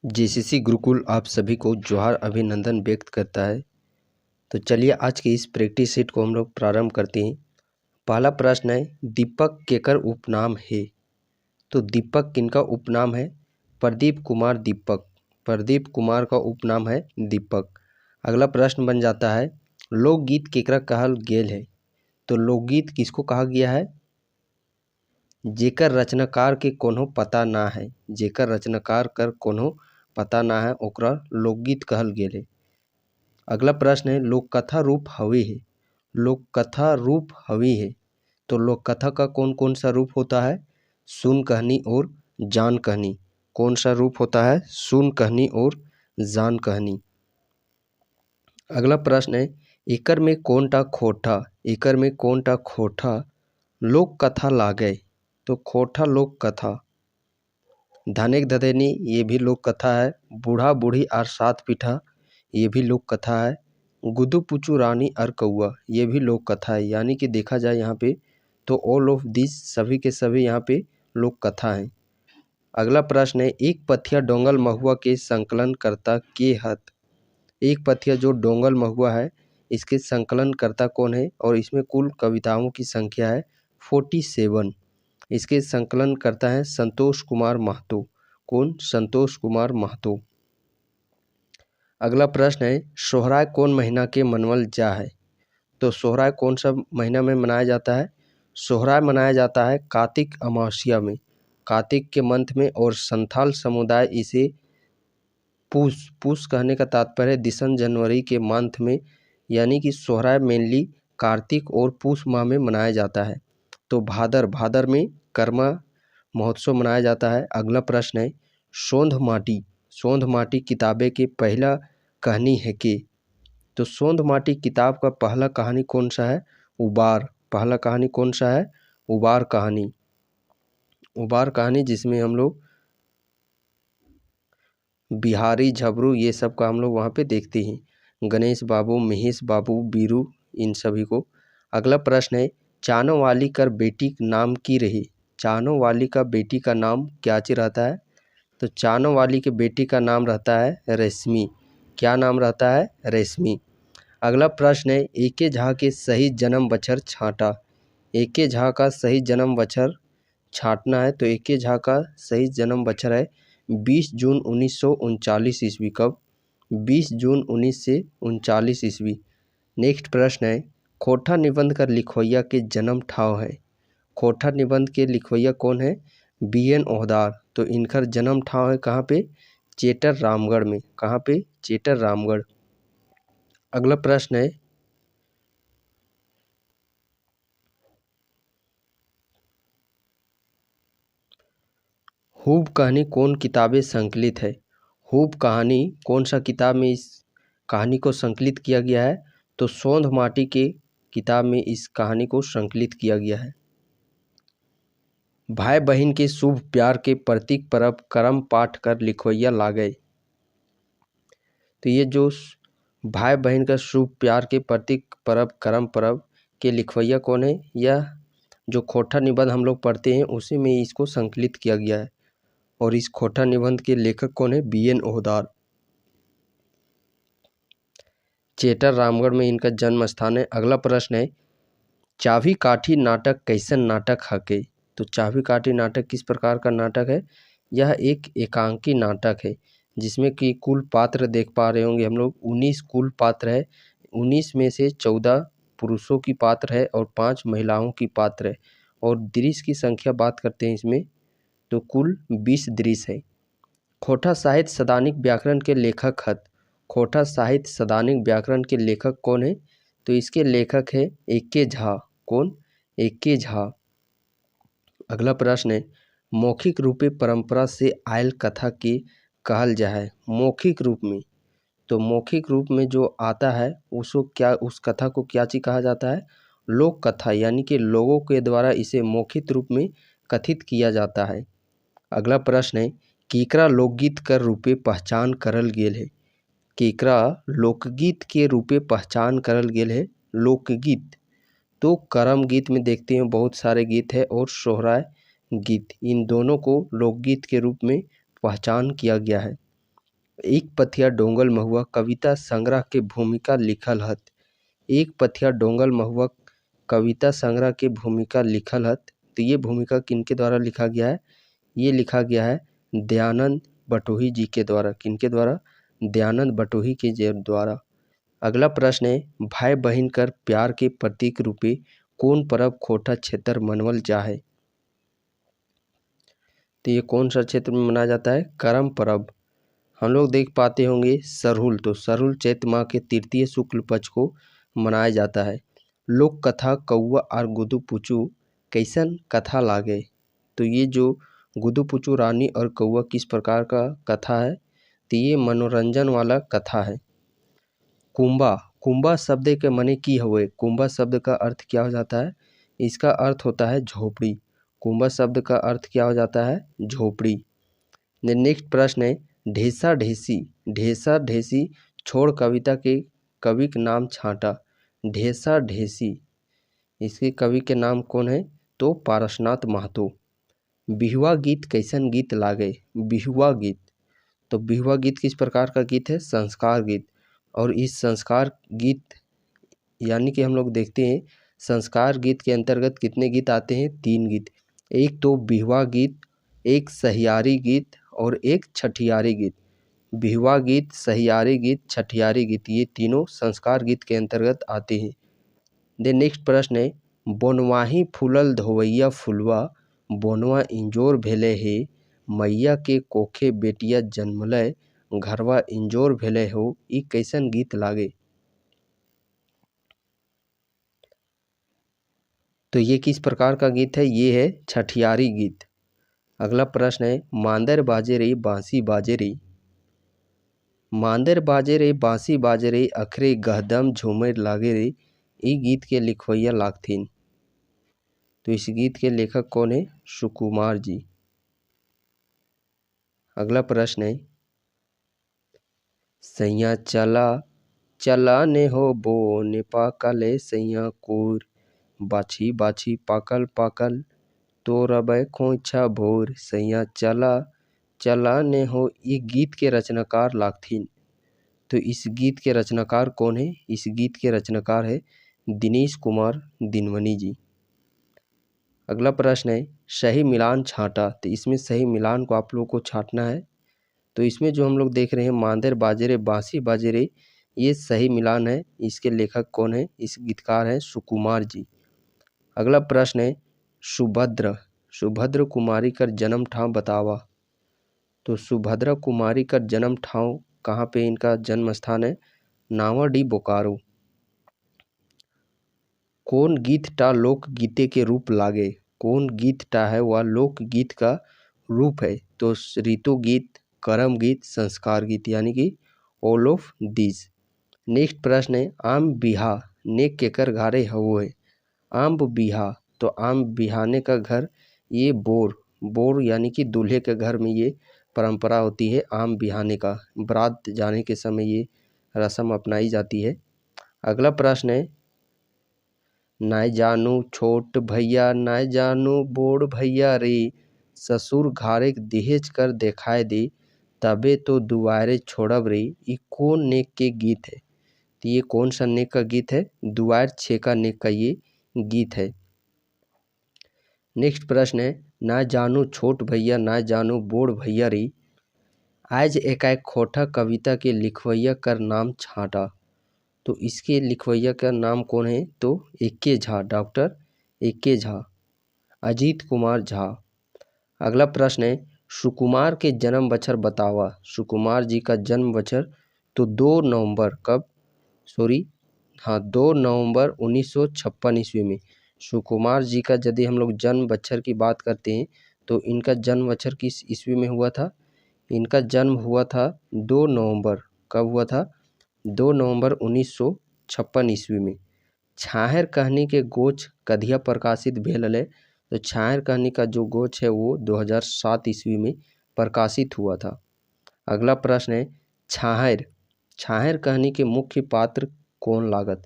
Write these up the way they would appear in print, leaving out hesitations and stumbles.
JCC Gurukul आप सभी को जोहार अभिनंदन व्यक्त करता है। तो चलिए आज की इस प्रैक्टिस सेट को हम लोग प्रारंभ करते हैं। पहला प्रश्न है, दीपक केकर उपनाम है? तो दीपक किनका उपनाम है? प्रदीप कुमार दीपक। प्रदीप कुमार का उपनाम है दीपक। अगला प्रश्न बन जाता है, लोकगीत केकरा कहल गेल है? तो लोकगीत किसको कहा गया है? जेकर रचनाकार के कोनो पता ना है। जेकर रचनाकार कर कोनो पता ना है ओकरा लोकगीत कहल गेल है। अगला प्रश्न है, लोककथा रूप हवे है? लोककथा रूप हवे है तो लोककथा का कौन कौन सा रूप होता है? सुन कहानी और जान कहानी। कौन सा रूप होता है? सुन कहानी और जान कहानी। अगला प्रश्न है, एकर में कौनटा खोटा? एकर में कौनटा खोटा लोक कथा लागे? तो खोटा लोक कथा। धनेक धदेनी ये भी लोक कथा है। बूढ़ा बूढ़ी और सात पीठा ये भी लोक कथा है। गुदू पुचू रानी और कौआ ये भी लोक कथा है। यानी कि देखा जाए यहाँ पे तो ऑल ऑफ दिस सभी के सभी यहाँ पे लोक कथा हैं। अगला प्रश्न है, एक पथिया डोंगल महुआ के संकलन करता के हत? एक पथिया जो डोंगल महुआ है इसके संकलन करता कौन है? और इसमें कुल कविताओं की संख्या है 47। इसके संकलन करता है संतोष कुमार महतो। कौन? संतोष कुमार महतो। अगला प्रश्न है, सोहराय कौन महीना के मनवल जा है? तो सोहराय कौन सा महीना में मनाया जाता है? सोहराय मनाया जाता है कार्तिक अमावस्या में, कार्तिक के मंथ में। और संथाल समुदाय इसे पूस कहने का तात्पर्य है दिसंबर जनवरी के मंथ में। यानी कि सोहराय मेनली कार्तिक और पूस माह में मनाया जाता है। तो भादर में कर्मा महोत्सव मनाया जाता है। अगला प्रश्न है, सोंध माटी किताबे के पहला कहानी है के? तो सोंध माटी किताब का पहला कहानी कौन सा है? उबार। पहला कहानी कौन सा है? उबार कहानी। उबार कहानी जिसमें हम लोग बिहारी झबरू ये सब का हम लोग वहाँ पे देखते हैं। गणेश बाबू, महेश बाबू, बीरू इन सभी को। अगला प्रश्न है, चानो वाली कर बेटी नाम की रही? चानो वाली का बेटी का नाम क्या ची रहता है? तो चानो वाली के बेटी का नाम रहता है रेशमी। क्या नाम रहता है? रेशमी। अगला प्रश्न है, एके झा के सही जन्म बछर छाँटा? एके झा का सही जन्म बछर छाँटना है तो एके झा का सही जन्म बछर है 20 जून 1939 ईस्वी। कब? 20 जून 1939 ईस्वी। नेक्स्ट प्रश्न है, खोटा निबंध का लिखवैया के जन्म ठाव है? खोटा निबंध के लिखवैया कौन है? BN ओहदार। तो इनका जन्म ठाव है कहाँ पे? चेटर रामगढ़ में। कहाँ पे? चेटर रामगढ़। अगला प्रश्न है, हूब कहानी कौन किताबें संकलित है? हूब कहानी कौन सा किताब में इस कहानी को संकलित किया गया है? तो सोंध माटी के किताब में इस कहानी को संकलित किया गया है। भाई बहन के शुभ प्यार के प्रतीक परब करम पाठ कर लिखवैया लागे? तो ये जो भाई बहन का शुभ प्यार के प्रतीक परब करम परब के लिखवैया कौन है? यह जो खोटा निबंध हम लोग पढ़ते हैं उसी में इसको संकलित किया गया है। और इस खोटा निबंध के लेखक कौन है? BN ओहदार। चेटर रामगढ़ में इनका जन्म स्थान है। अगला प्रश्न है, चाभी काठी नाटक कैसन नाटक हके? तो चाभी काठी नाटक किस प्रकार का नाटक है? यह एक एकांकी नाटक है जिसमें कि कुल पात्र देख पा रहे होंगे हम लोग 19 कुल पात्र है। 19 में से 14 पुरुषों की पात्र है और 5 महिलाओं की पात्र है। और दृश्य की संख्या बात करते हैं इसमें तो कुल 20 दृश्य है। खोटा साहित्य सदानिक व्याकरण के लेखक हत? खोटा साहित्य सदानिक व्याकरण के लेखक कौन है? तो इसके लेखक है एके झा। कौन? एके झा। अगला प्रश्न है, मौखिक रूपे परंपरा से आयल कथा के कहल जा है? मौखिक रूप में तो मौखिक रूप में जो आता है उसको क्या, उस कथा को क्या चीज कहा जाता है? लोक कथा। यानी कि लोगों के द्वारा इसे मौखिक रूप में कथित किया जाता है। अगला प्रश्न है, केकरा लोकगीत कर रूपे पहचान करल गेल है? केकरा लोकगीत के रूपे पहचान करल गेल है? लोकगीत तो करम गीत में देखते हैं बहुत सारे गीत है और सोहराय गीत, इन दोनों को लोकगीत के रूप में पहचान किया गया है। एक पथिया डोंगल महुआ कविता संग्रह के भूमिका लिखल हत। एक पथिया डोंगल महुआ कविता संग्रह की भूमिका लिखल हत। तो ये भूमिका किनके द्वारा लिखा गया है? ये लिखा गया है दयानंद बटोही जी के द्वारा। किनके द्वारा? दयानंद बटोही के द्वारा। अगला प्रश्न है, भाई बहन कर प्यार के प्रतीक रूपे कौन पर्व खोटा क्षेत्र मनावल जा है? तो ये कौन सा क्षेत्र में मनाया जाता है? करम पर्व। हम लोग देख पाते होंगे सरहुल, तो सरहुल चैत्र माह के तृतीय शुक्ल पक्ष को मनाया जाता है। लोक कथा कौआ और गुदु पुचू कैसन कथा लागे? तो ये जो गुदु पुचू रानी और कौआ किस प्रकार का कथा है? तो ये मनोरंजन वाला कथा है। कुंबा, कुंबा शब्द के मने की हुए? कुंबा शब्द का अर्थ क्या हो जाता है? इसका अर्थ होता है झोपड़ी। कुंबा शब्द का अर्थ क्या हो जाता है? झोपड़ी। नेक्स्ट प्रश्न है, ढेसा ढेसी, ढेसा ढेसी छोड़ कविता के कवि के नाम छांटा। ढेसा ढेसी, इसके कवि के नाम कौन है? तो पारसनाथ महतो। बिहुआ गीत कैसन गीत लागे? बिहुआ गीत, तो बिहुआ गीत किस प्रकार का गीत है? संस्कार गीत। और इस संस्कार गीत यानी कि हम लोग देखते हैं संस्कार गीत के अंतर्गत कितने गीत आते हैं? 3 गीत। एक तो बिहुआ गीत, एक सहियारी गीत और एक छठियारी गीत। बिहुआ गीत, सहियारी गीत, छठियारी गीत, ये तीनों संस्कार गीत के अंतर्गत आते हैं। नेक्स्ट प्रश्न है, बोनवाही फूलल धोवैया फुलवा बोनवा इंजोर भेले हे मैया के कोखे बेटिया जन्मलय घरवा इंजोर भेले हो, ई कैसन गीत लागे? तो ये किस प्रकार का गीत है? ये है छठियारी गीत। अगला प्रश्न है, मांदर बाजे रे बांसी बाजे रे, मांदर बाजे रे बांसी बाजे रे अखरे गहदम झूमर लागे रे, ई गीत के लिखवैया लागथिन। तो इस गीत के लेखक कौन है? सुकुमार जी। अगला प्रश्न है, सैया चला चला ने हो बो ने पाकले सैया कोर बाछी बाछी पाकल पाकल तो रबै खोइछा भोर सैया चला चला ने हो, ये गीत के रचनाकार लागथिन। तो इस गीत के रचनाकार कौन है? इस गीत के रचनाकार है दिनेश कुमार दिनमनी जी। अगला प्रश्न है, सही मिलान छांटा। तो इसमें सही मिलान को आप लोगों को छांटना है। तो इसमें जो हम लोग देख रहे हैं मांदर बाजे रे बांसी बाजे रे, ये सही मिलान है। इसके लेखक कौन है? इस गीतकार है सुकुमार जी। अगला प्रश्न है, सुभद्र, सुभद्र कुमारी का जन्म ठाव बतावा। तो सुभद्रा कुमारी का जन्म ठाव कहाँ पे इनका जन्म स्थान है? नावाडीह बोकारो। कौन गीत टा लोक गीते के रूप लागे? कौन गीत टा है वह लोक गीत का रूप है? तो ऋतु गीत, करम गीत, संस्कार गीत, यानी कि ऑल ऑफ दीज। नेक्स्ट प्रश्न है, आम बिहा ने केकर घारे हुए? आम बिहा, तो आम बिहाने का घर ये बोर, बोर यानी कि दूल्हे के घर में ये परंपरा होती है आम बिहाने का। बारात जाने के समय ये रस्म अपनाई जाती है। अगला प्रश्न है, नाय जानू छोट भैया नाय जानू बोड़ भैया रे ससुर घारे दहेज कर देखाए दे तबे तो दुआरे छोड़ब रे, ये कौन नेक के गीत है? तो ये कौन सा नेक का गीत है? दुआर छेका नेक का ये गीत है। नेक्स्ट प्रश्न है, ना जानू छोट भैया ना जानू बोड़ भैया रे आज एकाएक खोटा कविता के लिखवैया कर नाम छांटा। तो इसके लिखवैया का नाम कौन है? तो एके झा, डॉक्टर एके झा, अजीत कुमार झा। अगला प्रश्न है, सुकुमार के जन्म बछर बतावा। सुकुमार जी का जन्म बछर तो 2 नवंबर कब? 2 नवंबर 1956 ईस्वी में। सुकुमार जी का यदि हम लोग जन्म बछर की बात करते हैं तो इनका जन्म बछर किस ईस्वी में हुआ था? इनका जन्म हुआ था 2 नवंबर। कब हुआ था? 2 नवंबर 1956 ईस्वी में। छाहर कहनी के गोच कधिया प्रकाशित भेल हले? तो छाहर कहनी का जो गोच है वो 2007 ईस्वी में प्रकाशित हुआ था। अगला प्रश्न है, छाहर, छाहर कहनी के मुख्य पात्र कौन लागत?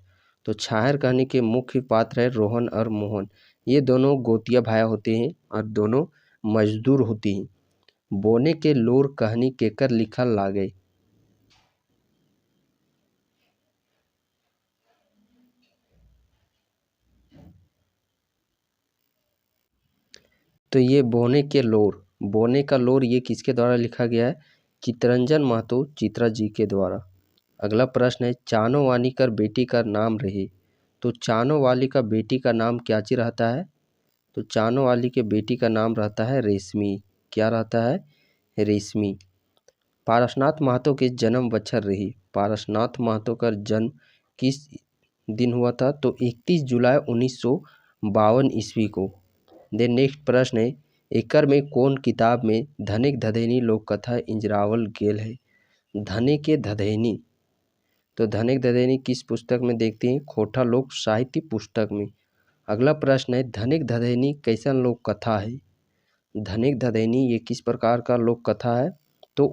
तो छाहर कहनी के मुख्य पात्र है रोहन और मोहन। ये दोनों गोतिया भाई होते हैं और दोनों मजदूर होती हैं। बोने के लोर कहनी केकर लिखल लागे? तो ये बोने का लोर ये किसके द्वारा लिखा गया है? चितरंजन महतो चित्रा जी के द्वारा। अगला प्रश्न है, चानो वाली कर बेटी का नाम रहे। तो चानो वाली का बेटी का नाम क्या ची रहता है? तो चानो वाली के बेटी का नाम रहता है रेशमी। क्या रहता है? रेशमी। पारसनाथ महतो के जन्म बच्छर रही। पारसनाथ महतो का जन्म किस दिन हुआ था? तो 31 जुलाई 1952 ईस्वी को। देन नेक्स्ट प्रश्न है, एकर में कौन किताब में धनिक धधेनी लोक कथा इंजरावल गेल है? धने के धधेनी, तो धनिक धधेनी किस पुस्तक में देखते हैं? खोटा लोक साहित्य पुस्तक में। अगला प्रश्न है, धनिक धधेनी कैसन लोक कथा है? धनिक धधेनी ये किस प्रकार का लोक कथा है? तो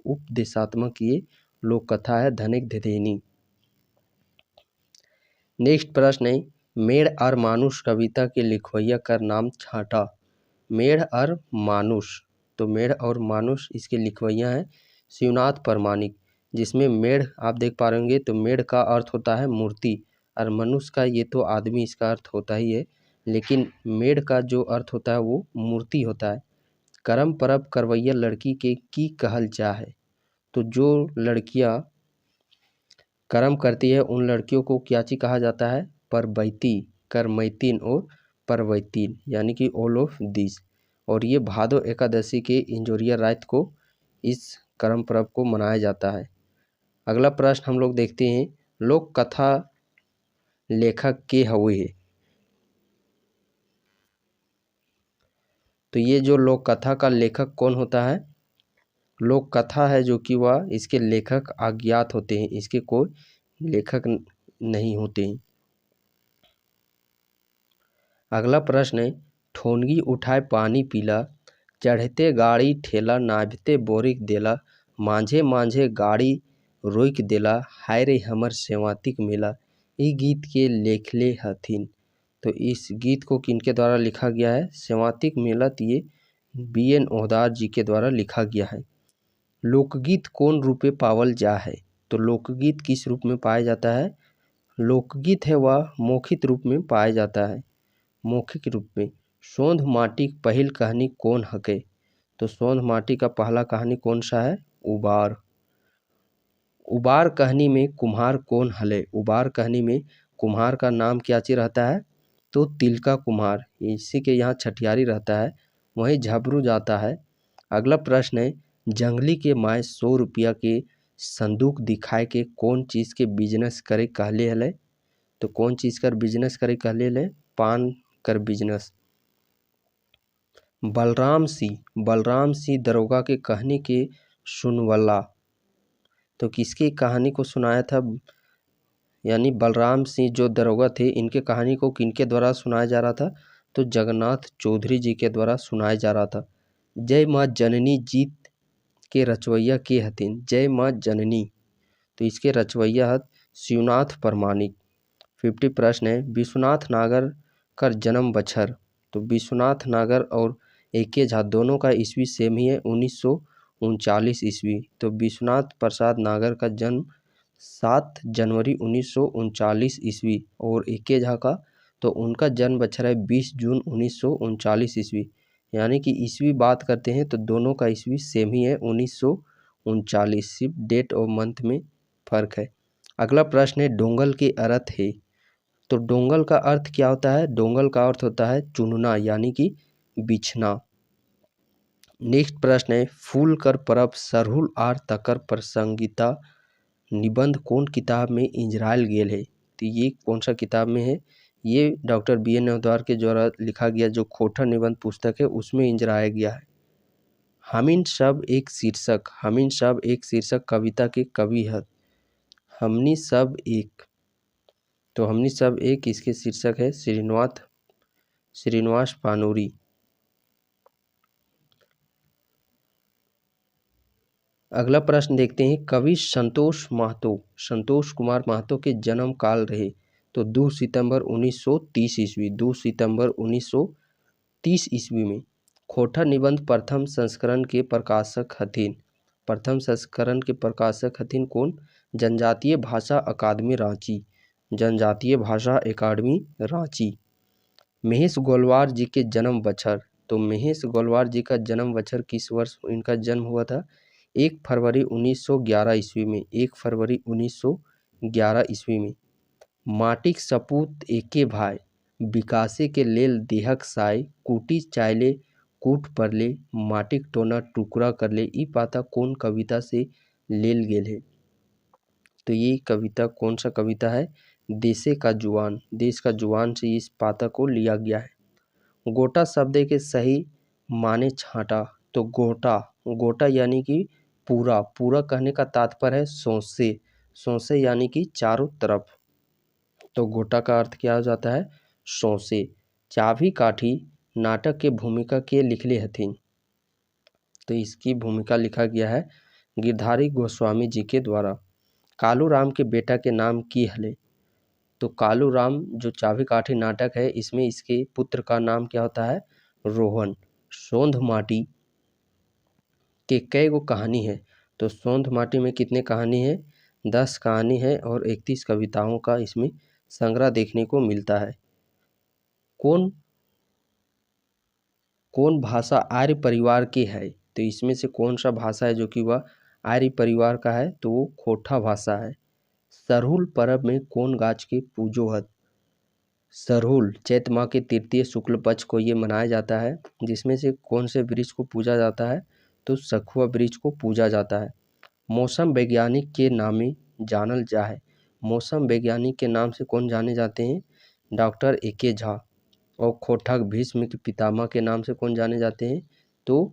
उपदेशात्मक ये लोक कथा है धनिक धधेनी। नेक्स्ट प्रश्न है, मेढ़ और मानुष कविता के लिखवैया का नाम छाटा। मेढ़ और मानुष, तो मेढ़ और मानुष इसके लिखवैया हैं शिवनाथ परमाणिक। जिसमें मेढ़ आप देख पा रहे होंगे, तो मेढ़ का अर्थ होता है मूर्ति और मनुष्य का ये तो आदमी इसका अर्थ होता ही है, लेकिन मेढ़ का जो अर्थ होता है वो मूर्ति होता है। करम परब करवैया लड़की के की कहल जा है। तो जो लड़कियां कर्म करती है उन लड़कियों को क्या चीज कहा जाता है? परबैती, करमैतीन और परवैतीन, यानी कि ऑल ऑफ दिस। और ये भादो एकादशी के इंजोरिया रात को इस कर्म पर्व को मनाया जाता है। अगला प्रश्न हम लोग देखते हैं, लोक कथा लेखक के हुए है। तो ये जो लोक कथा का लेखक कौन होता है? लोक कथा है जो कि वह इसके लेखक अज्ञात होते हैं, इसके कोई लेखक नहीं होते हैं। अगला प्रश्न है, ठोनगी उठाए पानी पीला, चढ़ते गाड़ी ठेला नाभते बोरिक देला, मांझे मांझे गाड़ी रोक देला, हाय रे हमर सेवातिक मेला। ये गीत के लेखले हथिन। तो इस गीत को किनके द्वारा लिखा गया है? सेवातिक मेला, तो ये BN ओहदार जी के द्वारा लिखा गया है। लोकगीत कौन रूपे पावल जा है? तो लोकगीत किस रूप में पाया जाता है? लोकगीत है वह मौखिक रूप में पाया जाता है। मौखिक रूप में सोंध माटी पहल कहानी कौन हके? तो सोंध माटी का पहला कहानी कौन सा है? उबार। उबार कहानी में कुम्हार कौन हले? उबार कहानी में कुम्हार का नाम क्या ची रहता है? तो तिलका कुम्हार, इसी के यहाँ छठियारी रहता है, वहीं झबरू जाता है। अगला प्रश्न है, जंगली के माए 100 रुपया के संदूक दिखाए के कौन चीज़ के बिजनेस करे कहले हले? तो कौन चीज़ कर बिजनेस करे कहले हले? पान कर बिजनेस। बलराम सिंह दरोगा के कहानी के सुनवला, तो किसकी कहानी को सुनाया था? यानी बलराम सिंह जो दरोगा थे, इनके कहानी को किनके द्वारा सुनाया जा रहा था? तो जगन्नाथ चौधरी जी के द्वारा सुनाया जा रहा था। जय माँ जननी जीत के रचवैया के हथिन। जय माँ जननी, तो इसके रचवैया हत शिवनाथ परमाणिक। 50 प्रश्न है, विश्वनाथ नागर का जन्म बछर। तो विश्वनाथ नागर और AK झा दोनों का ईस्वी सेम ही है, 1939 ईस्वी। तो विश्वनाथ प्रसाद नागर का जन्म 7 जनवरी 1939 ईस्वी और AK झा का, तो उनका जन्म बछर है 20 जून 1939 ईस्वी। यानी कि ईस्वी बात करते हैं तो दोनों का ईस्वी सेम ही है, 1939, सिर्फ डेट और मंथ में फर्क है। अगला प्रश्न है, डोंगल के अर्थ है। तो डोंगल का अर्थ क्या होता है? डोंगल का अर्थ होता है चुनना, यानी कि बिछना। नेक्स्ट प्रश्न है, फूल कर परब सरहुल आर तकर प्रसंगिता निबंध कौन किताब में इंजरायल गेल है? तो ये कौन सा किताब में है? ये डॉक्टर BN ओहदार के द्वारा लिखा गया जो खोटा निबंध पुस्तक है उसमें इंजराया गया है। हमिन सब एक शीर्षक कविता के कवि है। हमनी सब एक, तो हमनी सब एक इसके शीर्षक है श्रीनिवास पानूरी। अगला प्रश्न देखते हैं, कवि संतोष कुमार महतो के जन्म काल रहे। तो 2 सितंबर 1930 ईस्वी, 2 सितंबर 1930 ईस्वी में। खोटा निबंध प्रथम संस्करण के प्रकाशक हथिन। प्रथम संस्करण के प्रकाशक हथिन कौन? जनजातीय भाषा अकादमी रांची, जनजातीय भाषा अकादमी रांची। महेश गोलवार जी के जन्म बछर, तो महेश गोलवार जी का जन्म बछर किस वर्ष इनका जन्म हुआ था? 1 फरवरी 1911 ईस्वी में, 1 फरवरी 1911 ईस्वी में। माटिक सपूत एके भाई, विकासे के लेल देहक साय, कूटी चायले कूट परले, माटिक टोना टुकड़ा करले। ई पाता कौन कविता से लेल गेल है? तो ये कविता कौन सा कविता है? देशे का जुआन, देश का जुआन से इस पाता को लिया गया है। गोटा शब्द के सही माने छांटा, तो गोटा, गोटा यानी कि पूरा, पूरा कहने का तात्पर्य है सौंसे, सौंसे यानी कि चारों तरफ। तो गोटा का अर्थ क्या हो जाता है? सौंसे। चाभी काठी नाटक के भूमिका के लिखले हथिन, तो इसकी भूमिका लिखा गया है गिरधारी गोस्वामी जी के द्वारा। कालू राम के बेटा के नाम की हले? तो कालू राम जो चाभी काठी नाटक है, इसमें इसके पुत्र का नाम क्या होता है? रोहन। सोंध माटी के कई गो कहानी है? तो सोंध माटी में कितने कहानी है? 10 कहानी है और 31 कविताओं का इसमें संग्रह देखने को मिलता है। कौन कौन भाषा आर्य परिवार की है? तो इसमें से कौन सा भाषा है जो कि वह आर्य परिवार का है? तो वो खोटा भाषा है। सरहुल पर्व में कौन गाछ के पूजो हत? सरहुल चैत माह के तृतीय शुक्ल पक्ष को ये मनाया जाता है, जिसमें से कौन से वृक्ष को पूजा जाता है? तो सखुआ वृक्ष को पूजा जाता है। मौसम वैज्ञानिक के नामे जानल जा है? मौसम वैज्ञानिक के नाम से कौन जाने जाते हैं? Doctor A K. झा। और खोटक भीष्म के पितामह के नाम से कौन जाने जाते हैं? तो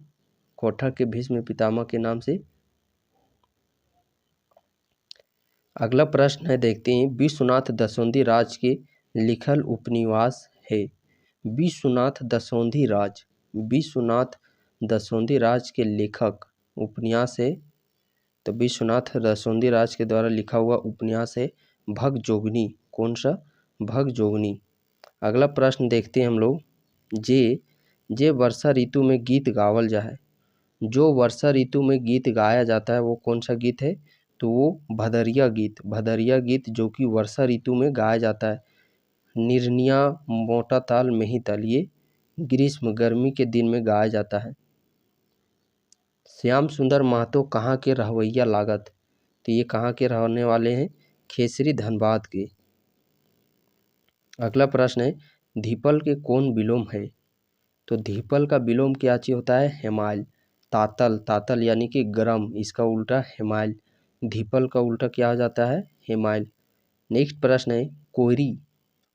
खोटक के भीष्म पितामह के नाम से। अगला प्रश्न है, देखते हैं। विश्वनाथ दसौंधी राज के लिखल उपन्यास है? विश्वनाथ दसौंधी राज, विश्वनाथ दसौंधी राज के लेखक उपन्यास है? तो विश्वनाथ दसौंधी राज के द्वारा लिखा हुआ उपन्यास है भगजोगनी। कौन सा? भगजोगनी। अगला प्रश्न देखते हैं हम लोग। जे वर्षा ऋतु में गीत गावल जा है, जो वर्षा ऋतु में गीत गाया जाता है वो कौन सा गीत है? तो वो भदरिया गीत, भदरिया गीत जो कि वर्षा ऋतु में गाया जाता है। निर्निया मोटा ताल मेही ताल, ये ग्रीष्म गर्मी के दिन में गाया जाता है। श्याम सुंदर महतो कहाँ के रहवैया लागत? तो ये कहाँ के रहने वाले हैं? खेसरी धनबाद के। अगला प्रश्न है, धीपल के कौन विलोम है? तो धीपल का विलोम क्या चीज होता है? हेमाल। तातल, तातल यानी कि गरम, इसका उल्टा हेमाल। धीपल का उल्टा क्या हो जाता है? हेमाल। नेक्स्ट प्रश्न है, कोयरी,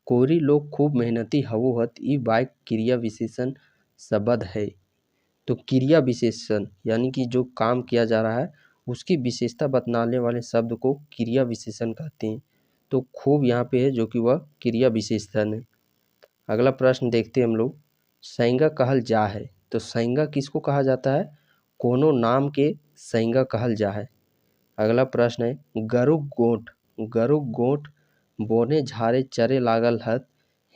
कोयरी लोग खूब मेहनती हवोहत, ई बाइक क्रिया विशेषण शब्द है? तो क्रिया विशेषण यानी कि जो काम किया जा रहा है उसकी विशेषता बतलाने वाले शब्द को क्रिया विशेषण कहते हैं। तो खूब यहाँ पे है जो कि वह क्रिया विशेषण है। अगला प्रश्न देखते हैं हम लोग। सैंगा कहल जा है? तो सैंगा किसको कहा जाता है? कोनो नाम के सैंगा कहल जा है। अगला प्रश्न है, गरुक गोठ, गरुक गोठ बोने झारे चरे लागल हत,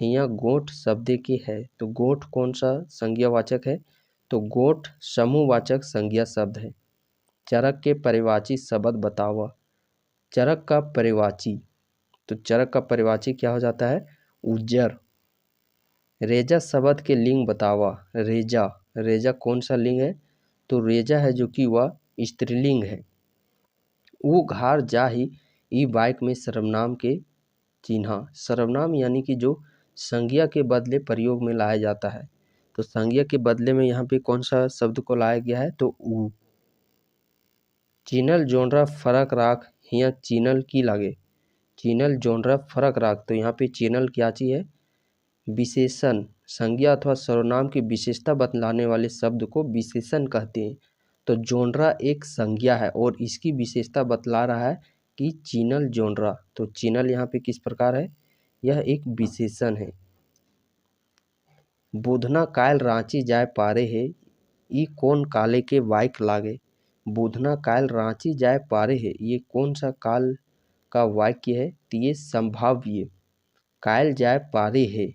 हियाँ गोठ शब्द के है? तो गोठ कौन सा संज्ञावाचक है? तो गोठ समूहवाचक संज्ञा शब्द है। चरक के पर्यायवाची शब्द बतावा। चरक का पर्यायवाची, तो चरक का पर्यायवाची क्या हो जाता है? उज्जर। रेजा शब्द के लिंग बतावा। रेजा, रेजा कौन सा लिंग है? तो रेजा है जो कि वह स्त्रीलिंग है। वो घार जा ही ई बाइक में सर्वनाम के चिन्हा, सर्वनाम यानी कि जो संज्ञा के बदले प्रयोग में लाया जाता है। तो संज्ञा के बदले में यहाँ पे कौन सा शब्द को लाया गया है? तो ऊ। चीनल जोनरा फरक राख, हियाँ चीनल की लागे? चीनल जोनरा फरक राख, तो यहाँ पे चीनल क्या चीज है? विशेषण, संज्ञा अथवा सर्वनाम की विशेषता बतलाने वाले शब्द को विशेषण कहते हैं। तो जोनरा एक संज्ञा है और इसकी विशेषता बतला रहा है कि चीनल जोनरा। तो चीनल यहाँ पे किस प्रकार है? यह एक विशेषण है। बुधना कायल रांची जाय पारे है, ई कौन काले के वाक्य लागे? बुधना कायल रांची जाय पारे है, ये कौन सा काल का वाक्य है? तो ये संभाव्य, कायल जाय पारे है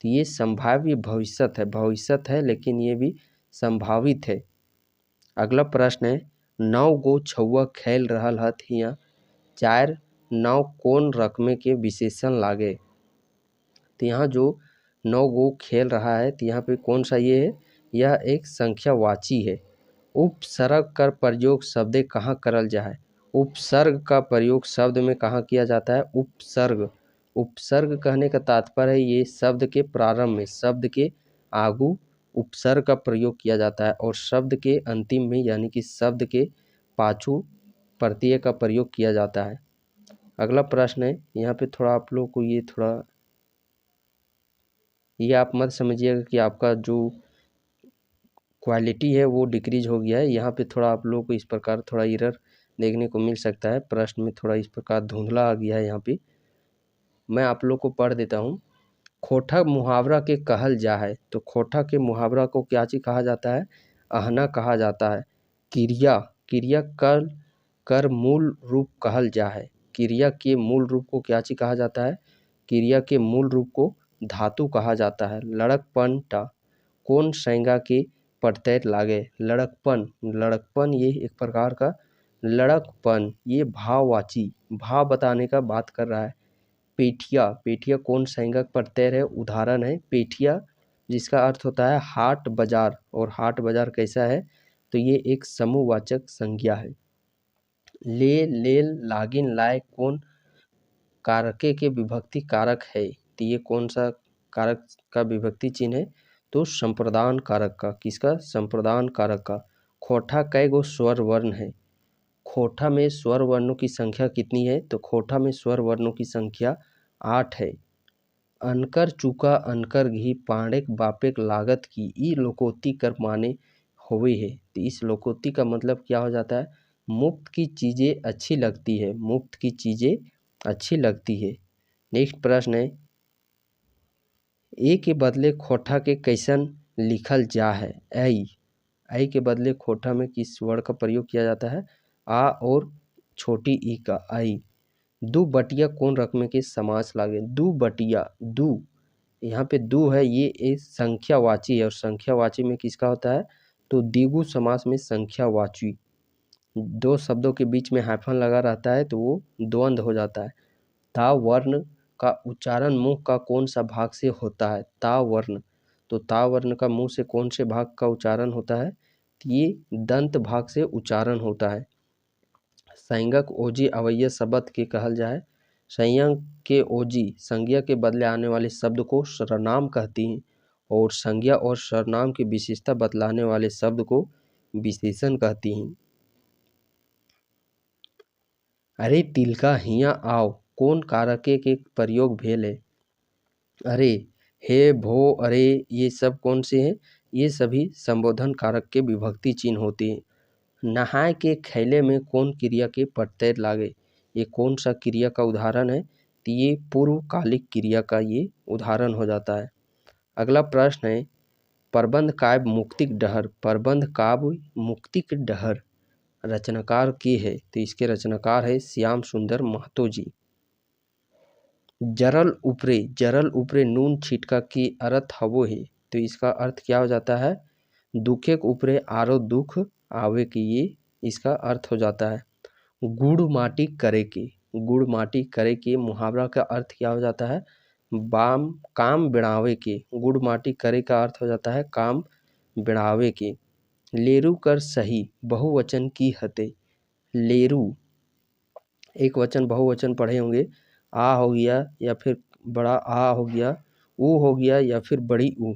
तो ये संभाव्य भविष्यत है, भविष्यत है लेकिन ये भी संभावित है। अगला प्रश्न है, 9 गो छौआ खेल रहल हत, हियाँ 4 9 कौन रकमे के विशेषण लागे? तो यहाँ जो 9 गो खेल रहा है, तो यहाँ पे कौन सा ये है? यह एक संख्यावाची है। उपसर्ग का प्रयोग शब्द कहाँ करल जा है? उपसर्ग का प्रयोग शब्द में कहाँ किया जाता है? उपसर्ग। उपसर्ग कहने का तात्पर्य है ये शब्द के प्रारंभ में, शब्द के आगू उपसर्ग का प्रयोग किया जाता है और शब्द के अंतिम में यानी कि शब्द के पाछू प्रत्यय का प्रयोग किया जाता है। अगला प्रश्न है, यहाँ पे थोड़ा आप लोग को ये आप मत समझिएगा कि आपका जो क्वालिटी है वो डिक्रीज हो गया है। यहाँ पे थोड़ा आप लोगों को इस प्रकार थोड़ा एरर देखने को मिल सकता है, प्रश्न में थोड़ा इस प्रकार धुंधला आ गया है। यहाँ पे मैं आप लोग को पढ़ देता हूँ। खोटा मुहावरा के कहल जा है, तो खोटा के मुहावरा को क्या चीज कहा जाता है? आहना कहा जाता है। क्रिया, क्रिया कर मूल रूप कहल जा है। क्रिया के मूल रूप को क्या चीज कहा जाता है? क्रिया के मूल रूप को धातु कहा जाता है। लड़कपन टा कौन संज्ञा के प्रत्यय लागे? लड़कपन, लड़कपन ये एक प्रकार का लड़कपन, ये भाववाची, भाव बताने का बात कर रहा है। पेठिया, पेठिया कौन संज्ञा प्रत्यय है? उदाहरण है पेठिया, जिसका अर्थ होता है हाट बाजार, और हाट बाजार कैसा है? तो ये एक समूहवाचक संज्ञा है। ले, लेल, लागिन, लाए कौन कारके के विभक्ति कारक है? तो ये कौन सा कारक का विभक्ति चिन्ह है? तो संप्रदान कारक का। किसका? संप्रदान कारक का। खोटा कै गो स्वर वर्ण है? खोटा में स्वर वर्णों की संख्या कितनी है? तो खोटा में स्वर वर्णों की संख्या 8 है। अनकर चूका अनकर घी पाणेक बापेक लागत की, ई लोकोक्ति कर माने होवे है। तो इस लोकोक्ति का मतलब क्या हो जाता है? मुफ्त की चीज़ें अच्छी लगती है, मुफ्त की चीज़ें अच्छी लगती है। नेक्स्ट प्रश्न है, ए के बदले खोटा के कैसन लिखल जा है? ऐ, ऐ के बदले खोटा में किस वर्ण का प्रयोग किया जाता है? आ और छोटी ई का, आई। दू बटिया कौन रकम के समास लागे? दू बटिया, दू, यहाँ पे दू है, ये एक संख्यावाची है और संख्यावाची में किसका होता है? तो द्विगु समास में संख्यावाची। दो शब्दों के बीच में हाइफन लगा रहता है तो वो द्वंद हो जाता है। ता वर्ण का उच्चारण मुंह का कौन सा भाग से होता है? ता वर्ण, तो ता वर्ण का मुंह से कौन से भाग का उच्चारण होता है? तो ये दंत भाग से उच्चारण होता है। संज्ञक ओजी अवयव शब्द के कहल जाए। संज्ञक के ओजी संज्ञा के बदले आने वाले शब्द को सर्वनाम कहती हैं और संज्ञा और सर्वनाम की विशेषता बतलाने वाले शब्द को विशेषण कहती हैं। अरे तिलका हिया आओ कौन कारके के प्रयोग भेल है? अरे, हे, भो, अरे, ये सब कौन से हैं? ये सभी संबोधन कारक के विभक्ति चिन्ह होते हैं। नहाय के खैले में कौन क्रिया के प्रत्यय लागे? ये कौन सा क्रिया का उदाहरण है? तो ये पूर्वकालिक क्रिया का ये उदाहरण हो जाता है। अगला प्रश्न है, प्रबंध काव्य मुक्तिक डहर, प्रबंध काव्य मुक्तिक डहर रचनाकार के है? तो इसके रचनाकार है श्याम सुंदर महतो जी। जरल ऊपरे नून छिटका के अर्थ हवो है? तो इसका अर्थ क्या हो जाता है? दुखे के ऊपरे आरो दुख आवे के, ये इसका अर्थ हो जाता है। गुड़ माटी करे के, गुड़ माटी करे के मुहावरा का अर्थ क्या हो जाता है? काम बिड़ावे के, गुड़ माटी करे का अर्थ हो जाता है काम बिड़ावे के। लेरू कर सही बहुवचन की हते? लेरू एक वचन बहुवचन पढ़े होंगे, आ हो गया या फिर बड़ा आ हो गया, ऊ हो गया या फिर बड़ी ऊ।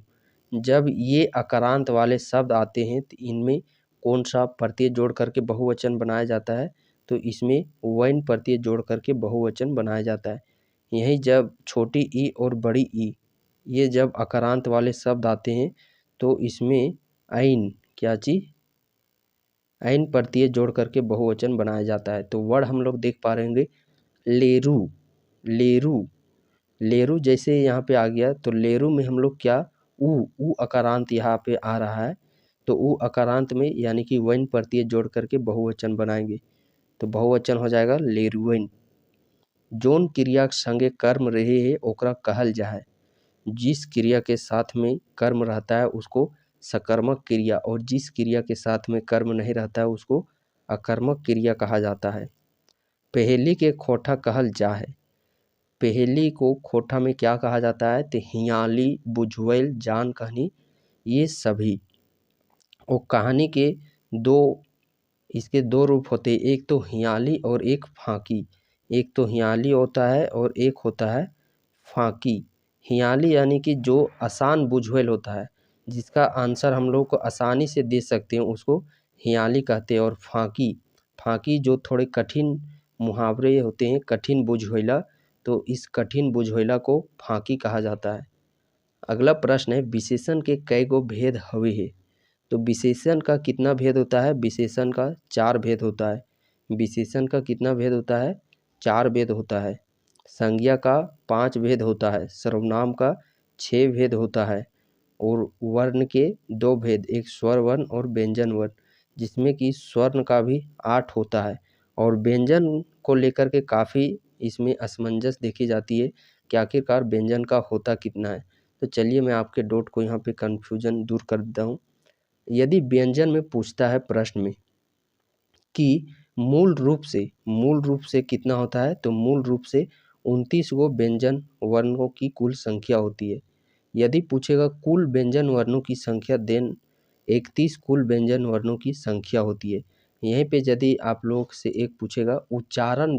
जब ये अकारांत वाले शब्द आते हैं तो इनमें कौन सा प्रत्यय जोड़ करके बहुवचन बनाया जाता है? तो इसमें वैन प्रत्यय जोड़ करके बहुवचन बनाया जाता है। यही जब छोटी ई और बड़ी ई ये जब अकारांत वाले शब्द आते हैं तो इसमें ऐन क्या चीज? ऐन प्रत्यय जोड़ करके बहुवचन बनाया जाता है। तो वर्ड हम लोग देख पा रहे होंगे, लेरू, लेरू, लेरू जैसे यहाँ पे आ गया तो लेरू में हम लोग क्या ऊ अकारांत यहाँ पे आ रहा है तो ऊ अकारांत में यानी कि वैन प्रत्यय जोड़ करके बहुवचन बनाएंगे तो बहुवचन हो जाएगा लेरुवन। जोन क्रिया संगे कर्म रहे है ओकरा कहल जा है। जिस क्रिया के साथ में कर्म रहता है उसको सकर्मक क्रिया और जिस क्रिया के साथ में कर्म नहीं रहता है उसको अकर्मक क्रिया कहा जाता है। पहेली के खोटा कहल जा है। पहेली को खोटा में क्या कहा जाता है? तो हियाली, बुझवेल, जान कहानी, ये सभी। और कहानी के इसके दो रूप होते हैं, एक तो हियाली और एक फाँकी। एक तो हियाली होता है और एक होता है फाँकी। हियाली यानी कि जो आसान बुझवेल होता है, जिसका आंसर हम लोग को आसानी से दे सकते हैं, उसको हियाली कहते हैं। और फाँकी जो थोड़े कठिन मुहावरे होते हैं, कठिन बुझवेला, तो इस कठिन बुझवेला को फाँकी कहा जाता है। अगला प्रश्न है, विशेषण के कई गो भेद हवे है? तो विशेषण का कितना भेद होता है? विशेषण का 4 भेद होता है। विशेषण का कितना भेद होता है? 4 भेद होता है। संज्ञा का 5 भेद होता है। सर्वनाम का 6 भेद होता है। और वर्ण के 2 भेद, एक स्वर वर्ण और व्यंजन वर्ण, जिसमें कि स्वर्ण का भी 8 होता है। और व्यंजन को लेकर के काफ़ी इसमें असमंजस देखी जाती है कि आखिरकार व्यंजन का होता कितना है। तो चलिए मैं आपके डाउट को यहाँ पे कन्फ्यूजन दूर कर देता हूँ। यदि व्यंजन में पूछता है प्रश्न में कि मूल रूप से कितना होता है, तो मूल रूप से 29 गो व्यंजन वर्णों की कुल संख्या होती है। यदि पूछेगा कुल व्यंजन वर्णों की संख्या, देन 31 कुल व्यंजन वर्णों की संख्या होती है। यहीं पे यदि आप लोग से एक पूछेगा उच्चारण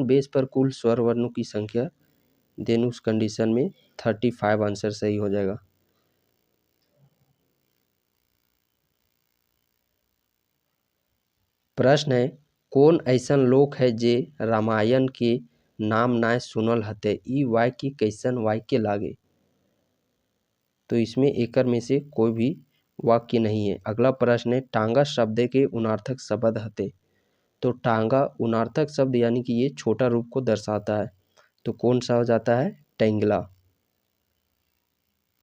बेस पर कुल स्वर वर्णों की संख्या, देन उस कंडीशन में 35 आंसर सही हो जाएगा। प्रश्न है, कौन ऐसन लोक है जे रामायण के नाम नाय सुनल हते, ई वाक्य कैसन वाक्य लागे? तो इसमें एकर में से कोई भी वाक्य नहीं है। अगला प्रश्न है, टांगा शब्द के उनार्थक शब्द हते? तो टांगा उनार्थक शब्द यानी कि ये छोटा रूप को दर्शाता है, तो कौन सा हो जाता है? टेंगला।